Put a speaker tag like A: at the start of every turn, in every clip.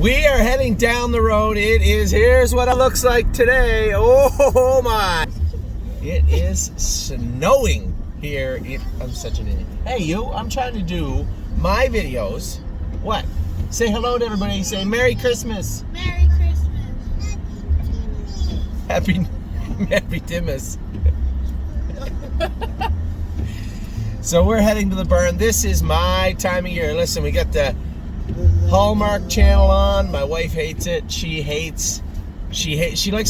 A: We are heading down the road. Here's what it looks like today. Oh my. It is snowing here. I'm such an idiot. Hey you, I'm trying to do my videos. What? Say hello to everybody. Say Merry Christmas.
B: Merry Christmas.
A: Happy Dimmas. So we're heading to the burn. This is my time of year. Listen, we got the Hallmark channel on. My wife hates it. She likes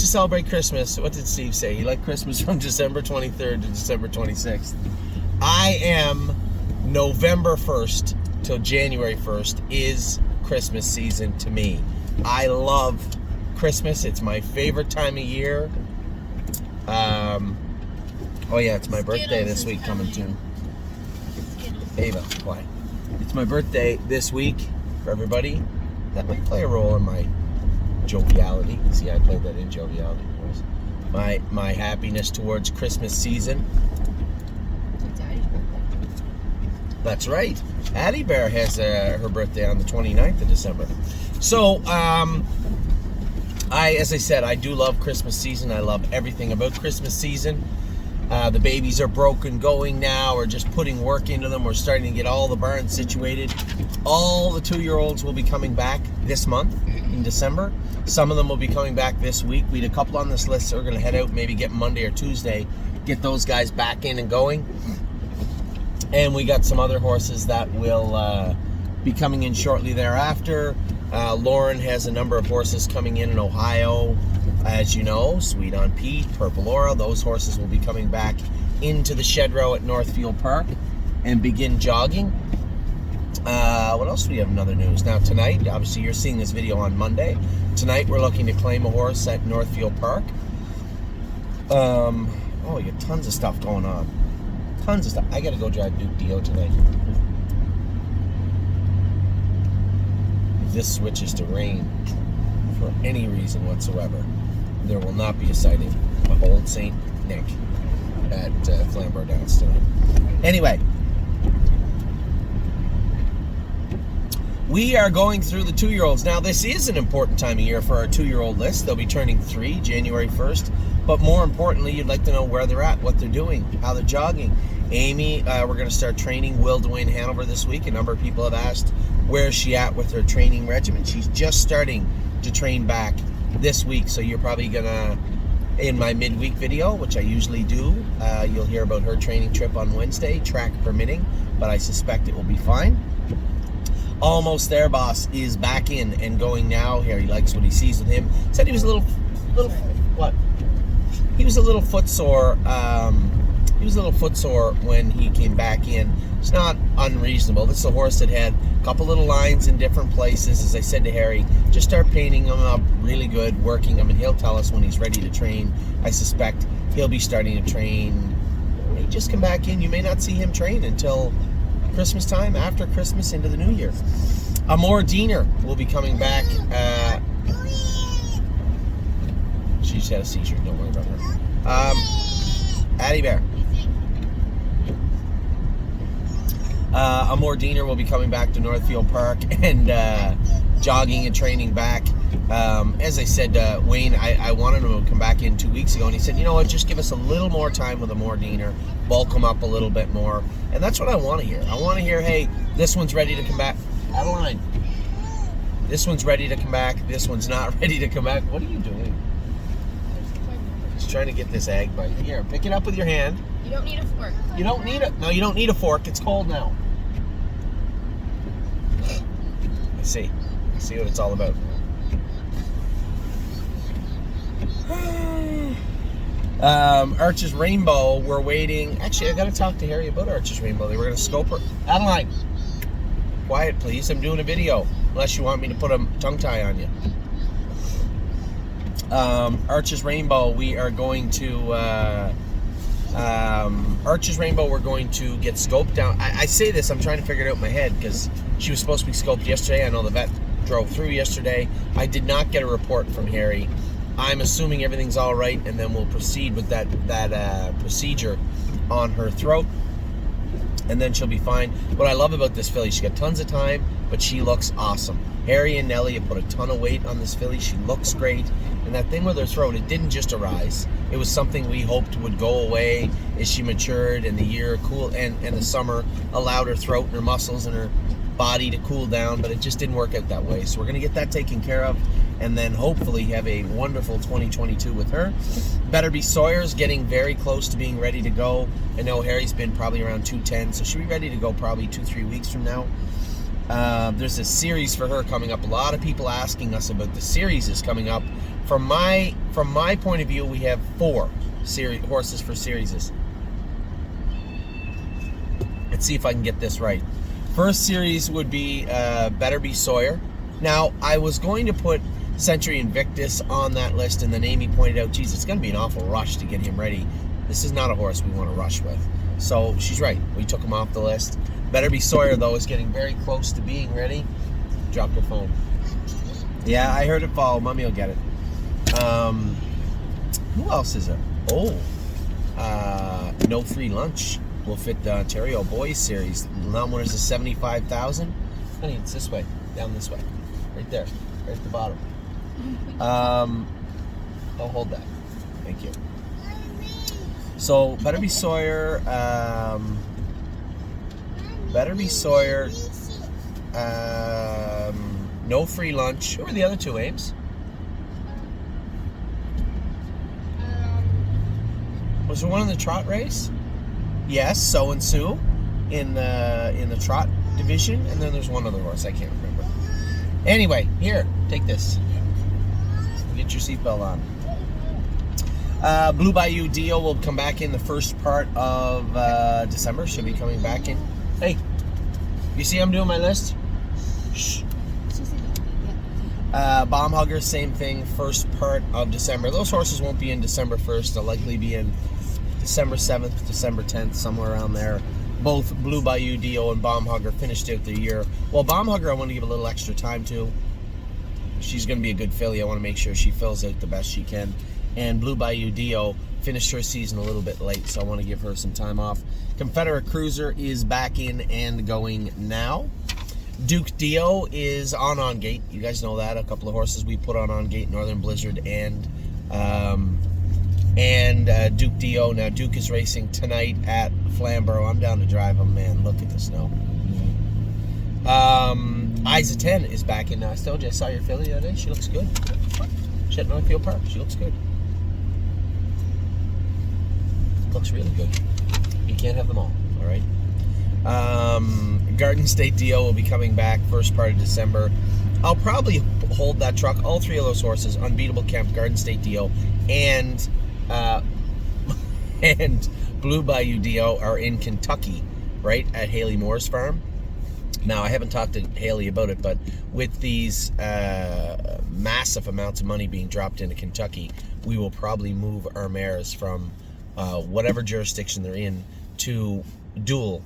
A: to celebrate Christmas. What did Steve say? He liked Christmas from December 23rd to December 26th. I am November 1st till January 1st is Christmas season to me. I love Christmas. It's my favorite time of year. Oh yeah, it's my birthday this week coming too. Ava, why? It's my birthday this week for everybody. That might play a role in my joviality. See, I played that in joviality, of course. My happiness towards Christmas season.
B: It's Addie's birthday.
A: That's right. Addie Bear has her birthday on the 29th of December. So, as I said, I do love Christmas season. I love everything about Christmas season. The babies are broken going now. We're just putting work into them. We're starting to get all the barns situated. All the 2-year-olds will be coming back this month in December. Some of them will be coming back this week. We had a couple on this list that we're going to head out, maybe get Monday or Tuesday, get those guys back in and going. And we got some other horses that will be coming in shortly thereafter. Lauren has a number of horses coming in Ohio. As you know, Sweet on Pete, Purple Aura, those horses will be coming back into the shed row at Northfield Park and begin jogging. What else do we have in other news? Now tonight, obviously you're seeing this video on Monday. Tonight we're looking to claim a horse at Northfield Park. Oh, you got tons of stuff going on. Tons of stuff. I gotta go drive Duke Dio tonight. If this switches to rain for any reason whatsoever, there will not be a sighting of Old St. Nick at Flamborough Downs tonight. Anyway, we are going through the 2-year-olds. Now, this is an important time of year for our 2-year-old list. They'll be turning 3 January 1st. But more importantly, you'd like to know where they're at, what they're doing, how they're jogging. Amy, we're going to start training Will Dwayne Hanover this week. A number of people have asked where is she at with her training regimen. She's just starting to train back this week, so you're probably gonna, in my midweek video, which I usually do, you'll hear about her training trip on Wednesday, track permitting, but I suspect it will be fine. Almost There Boss is back in and going now here. He likes what he sees with him. Said he was a little what? He was a little footsore. He was a little footsore when he came back in. It's not unreasonable. This is a horse that had a couple little lines in different places. As I said to Harry, just start painting him up really good, working him, and he'll tell us when he's ready to train. I suspect he'll be starting to train. He just come back in. You may not see him train until Christmas time, after Christmas into the new year. Amor Diener will be coming back. She just had a seizure. Don't worry about her. Addie Bear. Amor Diener will be coming back to Northfield Park and jogging and training back. As I said, Wayne, I wanted him to come back in 2 weeks ago, and he said, you know what, just give us a little more time with Amor Diener, bulk him up a little bit more. And that's what I want to hear. I want to hear, hey, this one's ready to come back. Adeline, this one's ready to come back. This one's not ready to come back. What are you doing? Just trying to get this egg bite. Here, pick it up with your hand.
B: You don't need a fork.
A: You don't need it. No, you don't need a fork. It's cold now. I see what it's all about. Arches Rainbow, we're waiting. Actually, I got to talk to Harry about Arches Rainbow. They were going to scope her. Adeline, quiet, please. I'm doing a video. Unless you want me to put a tongue tie on you. Arches Rainbow, we are going to... Arches Rainbow, we're going to get scoped down. I say this, I'm trying to figure it out in my head because she was supposed to be scoped yesterday. I know the vet drove through yesterday. I did not get a report from Harry. I'm assuming everything's all right, and then we'll proceed with that procedure on her throat. and then she'll be fine. What I love about this filly, she's got tons of time, but she looks awesome. Harry and Nellie have put a ton of weight on this filly. She looks great. And that thing with her throat, it didn't just arise. It was something we hoped would go away as she matured and the year and the summer allowed her throat and her muscles and her body to cool down, but it just didn't work out that way. So we're going to get that taken care of and then hopefully have a wonderful 2022 with her. Better Be Sawyer's getting very close to being ready to go. I know Harry's been probably around 210, so she'll be ready to go probably 2-3 weeks from now. There's a series for her coming up. A lot of people asking us about the series is coming up. From my point of view, we have 4 horses for series. Let's see if I can get this right. First series would be Better Be Sawyer. Now, I was going to put Century Invictus on that list, and then Amy pointed out, geez, it's going to be an awful rush to get him ready. This is not a horse we want to rush with. So she's right. We took him off the list. Better Be Sawyer, though, is getting very close to being ready. Dropped her phone. Yeah, I heard it fall. Mommy will get it. Who else is it? Oh, No Free Lunch will fit the Ontario Boys Series. That one is a 75,000. Honey, it's this way, down this way, right there, right at the bottom. I'll hold that. Thank you. So Better Be Sawyer. Better Be Sawyer. No Free Lunch. Who are the other 2, Ames? Was there one in the trot race? Yes, So and Sue in the trot division, and then there's one other horse I can't remember. Anyway, here, take this. Get your seatbelt on. Blue Bayou Dio will come back in the first part of December. She'll be coming back in. Hey, you see I'm doing my list? Shh. Bomb Hugger, same thing, first part of December. Those horses won't be in December 1st. They'll likely be in December 7th, December 10th, somewhere around there. Both Blue Bayou Dio and Bomb Hugger finished out the year. Well, Bomb Hugger I want to give a little extra time to. She's going to be a good filly. I want to make sure she fills out the best she can. And Blue Bayou Dio finished her season a little bit late, so I want to give her some time off. Confederate Cruiser is back in and going now. Duke Dio is on gate. You guys know that. A couple of horses we put on gate, Northern Blizzard and Duke Dio. Now Duke is racing tonight at Flamborough. I'm down to drive him, man. Look at the snow. Isa 10 is back in. I told you I saw your filly the other day. She looks good. She at Northfield Park. She looks good. Looks really good. You can't have them all right? Garden State Dio will be coming back first part of December. I'll probably hold that truck. All 3 of those horses, Unbeatable Kemp, Garden State Dio, and Blue Bayou Dio, are in Kentucky, right, at Haley Moore's farm. Now, I haven't talked to Haley about it, but with these massive amounts of money being dropped into Kentucky, we will probably move our mares from whatever jurisdiction they're in to dual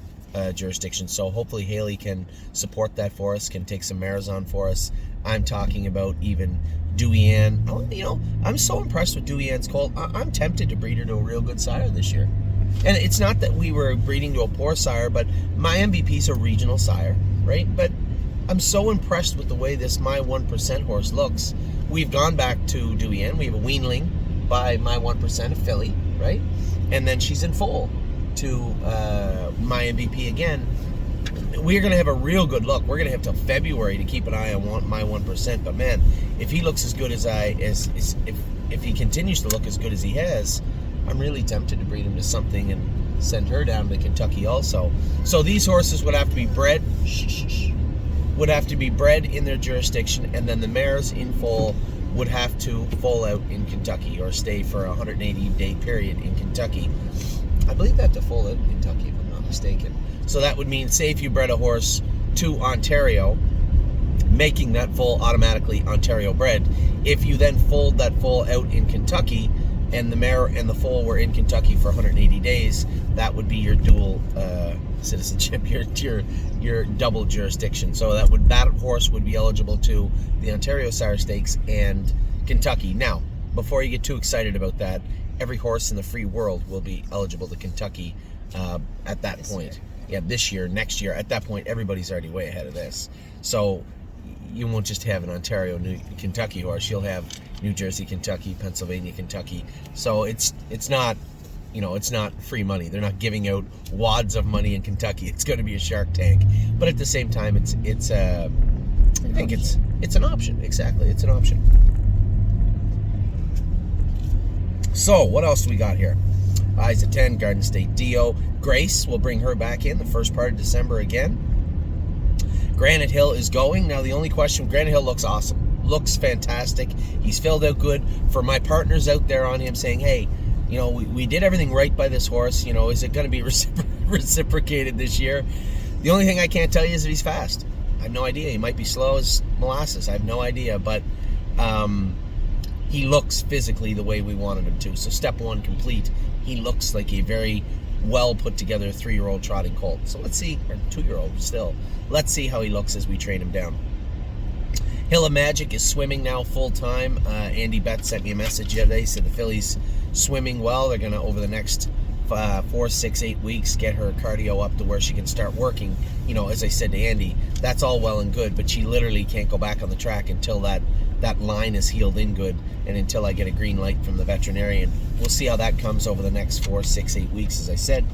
A: jurisdiction. So hopefully Haley can support that for us, can take some mares on for us. I'm talking about even Dewey Ann. You know, I'm so impressed with Dewey Ann's colt. I'm tempted to breed her to a real good sire this year. And it's not that we were breeding to a poor sire, but my MVP's a regional sire, right? But I'm so impressed with the way this My 1% horse looks. We've gone back to Dewey Ann. We have a weanling by My 1%, a filly, right? And then she's in foal to My MVP again. We're going to have a real good look. We're going to have till February to keep an eye on My 1%. But man, if he looks as good as if he continues to look as good as he has, I'm really tempted to breed him to something and send her down to Kentucky also. So these horses would have to be bred. Would have to be bred in their jurisdiction, and then the mares in foal would have to foal out in Kentucky or stay for a 180-day period in Kentucky. I believe they have to foal out in Kentucky, if I'm not mistaken. So that would mean, say if you bred a horse to Ontario, making that foal automatically Ontario bred. If you then fold that foal out in Kentucky, and the mare and the foal were in Kentucky for 180 days, that would be your dual citizenship, your double jurisdiction. So that horse would be eligible to the Ontario Sire Stakes and Kentucky. Now, before you get too excited about that, every horse in the free world will be eligible to Kentucky at that point. this year, next year. At that point, everybody's already way ahead of this. So you won't just have an Ontario, Kentucky horse. You'll have New Jersey, Kentucky, Pennsylvania, Kentucky. So it's not, it's not free money. They're not giving out wads of money in Kentucky. It's going to be a Shark Tank. But at the same time, it's I think it's an option. Exactly, it's an option. So what else do we got here? Eyes at 10, Garden State Dio. Grace will bring her back in the first part of December again. Granite Hill is going. Now the only question, Granite Hill looks awesome. Looks fantastic. He's filled out good. For my partners out there on him saying, hey, we did everything right by this horse. Is it going to be reciprocated this year? The only thing I can't tell you is if he's fast. I have no idea. He might be slow as molasses. I have no idea. But he looks physically the way we wanted him to. So step one complete. He looks like a very well put together 3-year-old trotting colt. So let's see, or 2-year-old still. Let's see how he looks as we train him down. Hill of Magic is swimming now full time. Andy Betts sent me a message the other day. He said the filly's swimming well. They're going to, over the next 4, 6, 8 weeks, get her cardio up to where she can start working. As I said to Andy, that's all well and good, but she literally can't go back on the track until that line is healed in good, and until I get a green light from the veterinarian. We'll see how that comes over the next 4, 6, 8 weeks, as I said.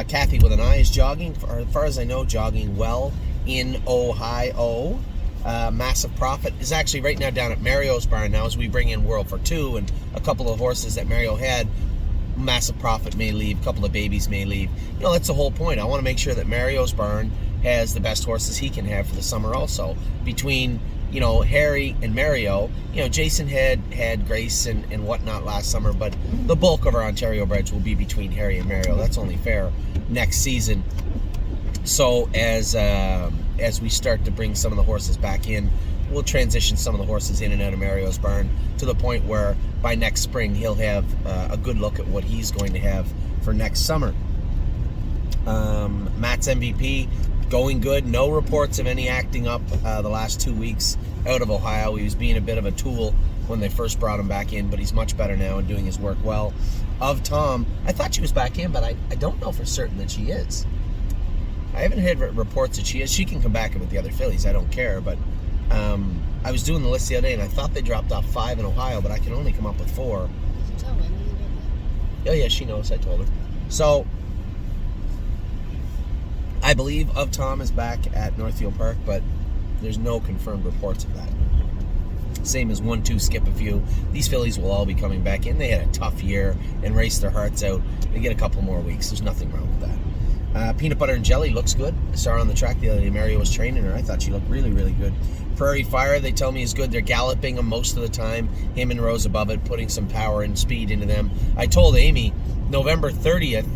A: Kathy with an Eye is jogging, as far as I know, jogging well in Ohio. Massive Profit is actually right now down at Mario's barn now as we bring in World for Two and a couple of horses that Mario had. Massive Profit may leave, a couple of babies may leave. That's the whole point. I want to make sure that Mario's barn has the best horses he can have for the summer also. Between, Harry and Mario, Jason had Grace and whatnot last summer, but the bulk of our Ontario breds will be between Harry and Mario. That's only fair next season. So as we start to bring some of the horses back in, we'll transition some of the horses in and out of Mario's barn to the point where by next spring he'll have a good look at what he's going to have for next summer. Matt's MVP going good. No reports of any acting up the last 2 weeks out of Ohio. He was being a bit of a tool when they first brought him back in, but he's much better now and doing his work well. Of Tom, I thought she was back in, but I don't know for certain that she is. I haven't heard reports that she is. She can come back in with the other fillies. I don't care, but I was doing the list the other day, and I thought they dropped off 5 in Ohio, but I can only come up with 4.
B: Tell Emily about that.
A: Oh, yeah, she knows. I told her. So, I believe Of Tom is back at Northfield Park, but there's no confirmed reports of that. Same as 1, 2, Skip a Few. These fillies will all be coming back in. They had a tough year and raced their hearts out. They get a couple more weeks. There's nothing wrong with that. Peanut Butter and Jelly looks good. I saw her on the track the other day. Mario was training her. I thought she looked really, really good. Prairie Fire, they tell me, is good. They're galloping them most of the time. Him and Rose Above It, putting some power and speed into them. I told Amy, November 30th,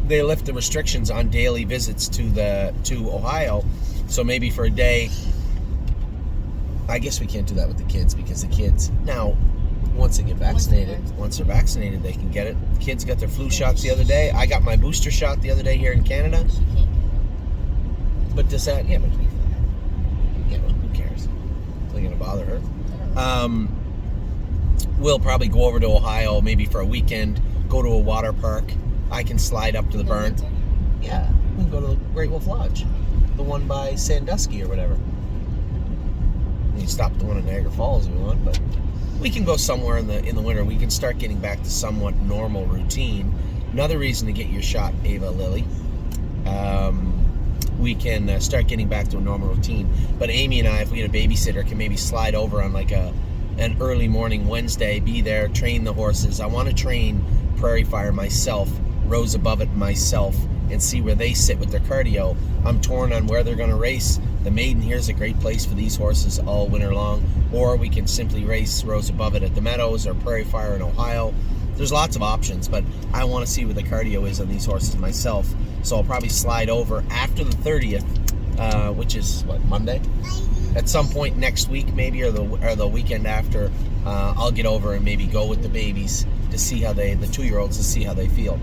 A: they lift the restrictions on daily visits to Ohio. So maybe for a day, I guess we can't do that with the kids because the kids, now, once they get vaccinated, once they're vaccinated, they can get it. The kids got their flu shots the other day. I got my booster shot the other day here in Canada.
B: She can't.
A: But does that, yeah, but who cares? It's not going to bother her. We'll probably go over to Ohio maybe for a weekend, go to a water park. I can slide up to the barn. Yeah, we can go to the Great Wolf Lodge, the one by Sandusky or whatever. You can stop at the one in Niagara Falls if you want, but we can go somewhere in the winter. We can start getting back to somewhat normal routine. Another reason to get your shot, Ava Lily. We can start getting back to a normal routine. But Amy and I, if we get a babysitter, can maybe slide over on like an early morning Wednesday, be there, train the horses. I want to train Prairie Fire myself, Rose Above It myself, and see where they sit with their cardio. I'm torn on where they're going to race. The Maiden here's a great place for these horses all winter long, or we can simply race Rose Above It at the Meadows or Prairie Fire in Ohio. There's lots of options, but I want to see where the cardio is on these horses myself, so I'll probably slide over after the 30th, which is, Monday? At some point next week maybe, or the weekend after, I'll get over and maybe go with the babies to see how the 2-year-olds, to see how they feel.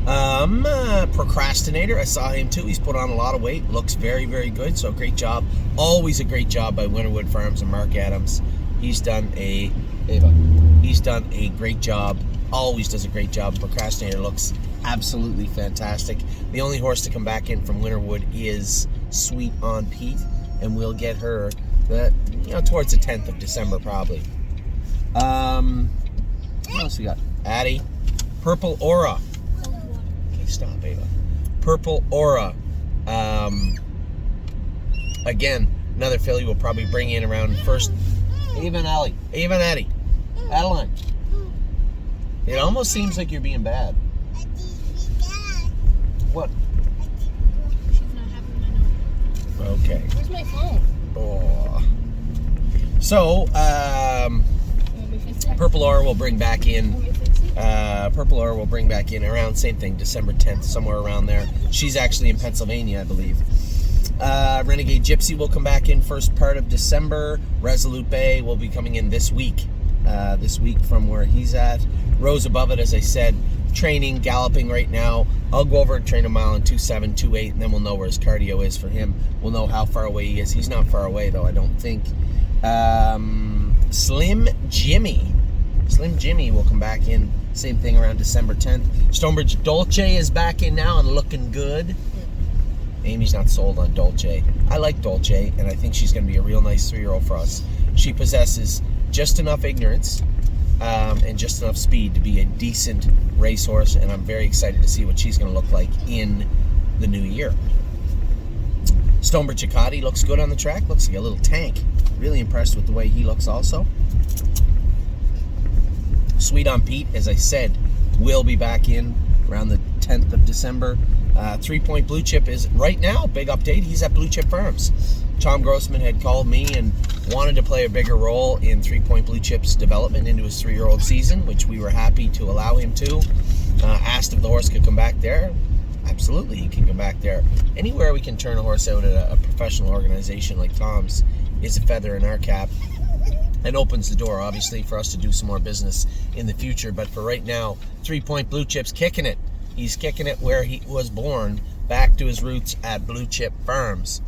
A: Procrastinator, I saw him too. He's put on a lot of weight, looks very, very good, so great job. Always a great job by Winterwood Farms and Mark Adams. He's done a great job always does a great job. Procrastinator looks absolutely fantastic. The only horse to come back in from Winterwood is Sweet on Pete, and we'll get her towards the 10th of December probably. What else we got? Addie. Purple Aura. Okay, stop, Ava. Purple Aura. Again, another filly we'll probably bring in around first. Ava and Addie. Adeline. It almost seems like you're being bad. What?
B: She's not having my number.
A: Okay.
B: Where's my phone?
A: Oh. So,
B: Want me to fix it?
A: Purple Aura will bring back in.
B: Want me to fix it?
A: Purple Aura will bring back in around same thing, December 10th, somewhere around there. She's actually in Pennsylvania, I believe. Renegade Gypsy will come back in first part of December. Resolute Bay will be coming in this week from where he's at. Rose Above It, as I said, training, galloping right now. I'll go over and train a mile in 2.7, 2.8, and then we'll know where his cardio is for him. We'll know how far away he is. He's not far away, though, I don't think. Slim Jimmy will come back in, same thing, around December 10th. Stonebridge Dolce is back in now and looking good. Amy's not sold on Dolce. I like Dolce, and I think she's going to be a real nice 3-year-old for us. She possesses just enough ignorance and just enough speed to be a decent racehorse, and I'm very excited to see what she's going to look like in the new year. Stonebridge Chicati looks good on the track. Looks like a little tank. Really impressed with the way he looks also. Sweet on Pete, as I said, will be back in around the 10th of December. 3 Point Blue Chip is right now, big update, he's at Blue Chip Farms. Tom Grossman had called me and wanted to play a bigger role in 3 Point Blue Chip's development into his 3-year-old season, which we were happy to allow him to. Asked if the horse could come back there. Absolutely, he can come back there. Anywhere we can turn a horse out at a professional organization like Tom's is a feather in our cap and opens the door, obviously, for us to do some more business in the future. But for right now, 3 Point Blue Chip's kicking it. He's kicking it where he was born, back to his roots at Blue Chip Farms.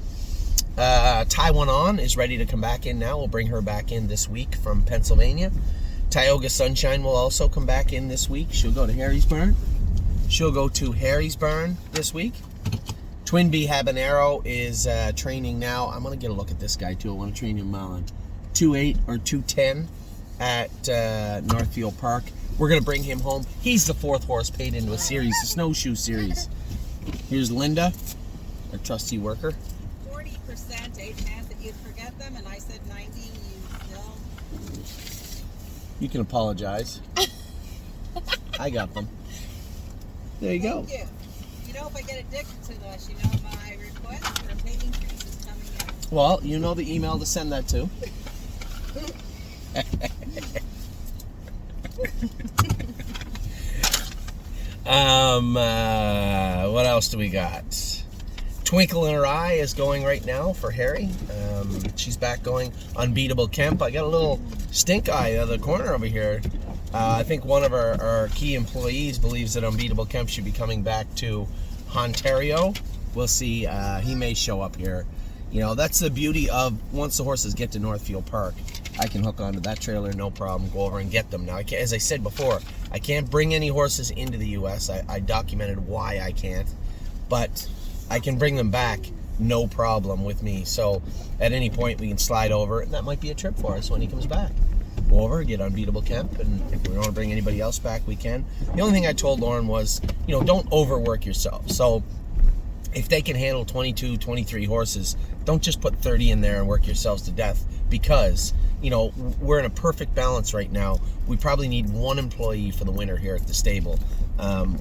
A: Taiwan On is ready to come back in now. We'll bring her back in this week from Pennsylvania. Tioga Sunshine will also come back in this week. She'll go to Harry's Barn. This week. Twin Bee Habanero is training now. I'm going to get a look at this guy too. I want to train him on 2.8 or 2.10 at Northfield Park. We're going to bring him home. He's the 4th horse paid into a series, a snowshoe series. Here's Linda, our trustee worker.
C: 40%, a chance that you'd forget them, and I said 90, you still...
A: You can apologize. I got them. There you go.
C: Thank you. You know, if I get addicted to this, you know my request for a pay increase is coming in.
A: Well, you know the email to send that to. What else do we got? Twinkle in Her Eye is going right now for Harry. She's back going. Unbeatable Kemp. I got a little stink eye out of the corner over here. I think one of our key employees believes that Unbeatable Kemp should be coming back to Ontario. We'll see. He may show up here. You know, that's the beauty of once the horses get to Northfield Park, I can hook onto that trailer, no problem, go over and get them. Now, as I said before, I can't bring any horses into the U.S. I documented why I can't, but I can bring them back, no problem with me. So at any point, we can slide over, and that might be a trip for us when he comes back. Go over, get Unbeatable Kemp, and if we want to bring anybody else back, we can. The only thing I told Lauren was, you know, don't overwork yourself. So if they can handle 22, 23 horses, don't just put 30 in there and work yourselves to death, because, you know, we're in a perfect balance right now. We probably need 1 employee for the winter here at the stable.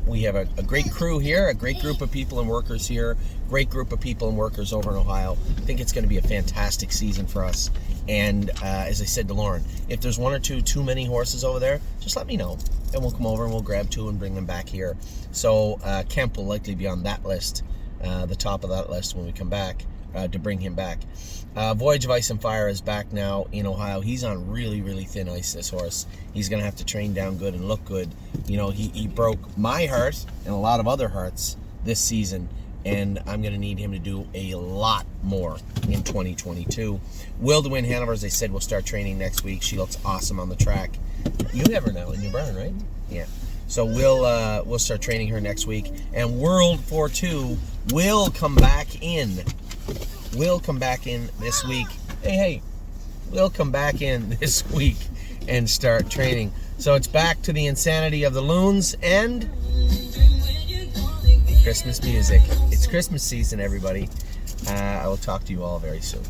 A: We have a great crew here, a great group of people and workers here, great group of people and workers over in Ohio. I think it's going to be a fantastic season for us. And as I said to Lauren, if there's 1 or 2 too many horses over there, just let me know, and we'll come over and we'll grab 2 and bring them back here. So Kemp will likely be on that list, the top of that list when we come back, to bring him back. Voyage of Ice and Fire is back now in Ohio. He's on really, really thin ice, this horse. He's going to have to train down good and look good. You know, he broke my heart and a lot of other hearts this season, and I'm going to need him to do a lot more in 2022. Will to Win Hanover, as I said, will start training next week. She looks awesome on the track. You have her now in your barn, right? Yeah. So we'll start training her next week, and World 4-2 will come back in. Will come back in this week. Hey, we'll come back in this week and start training. So it's back to the insanity of the loons and Christmas music. It's Christmas season, everybody. I will talk to you all very soon.